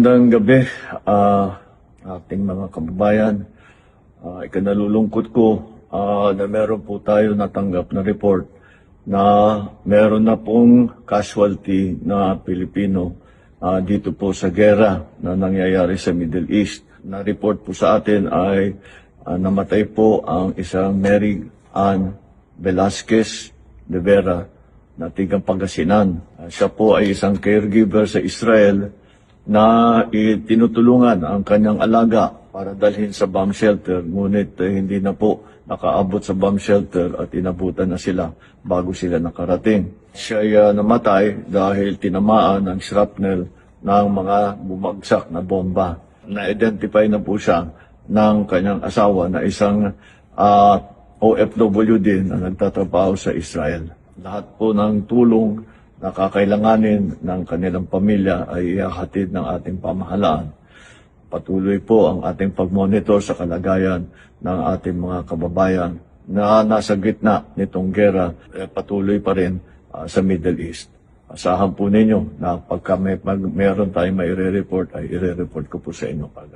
Magandang gabi, ating mga kababayan. Ikanalulungkot ko na meron po tayo natanggap na report na meron na pong casualty na Pilipino dito po sa gera na nangyayari sa Middle East. Na-report po sa atin ay namatay po ang isang Mary Ann Velasquez de Vera na tigang Pangasinan. Siya po ay isang caregiver sa Israel na tinutulungan ang kanyang alaga para dalhin sa bomb shelter, ngunit hindi na po nakaabot sa bomb shelter at inabutan na sila bago sila nakarating. Siya ay namatay dahil tinamaan ng shrapnel ng mga bumagsak na bomba. Na-identify na po siya ng kanyang asawa na isang OFW din na nagtatrabaho sa Israel. Lahat po ng tulong na kakailanganin ng kanilang pamilya ay ihahatid ng ating pamahalaan. Patuloy po ang ating pag-monitor sa kalagayan ng ating mga kababayan na nasa gitna nitong gera, patuloy pa rin sa Middle East. Asahan po ninyo na pagka meron tayong may i-report, ay i-report ko po sa inyo kagad.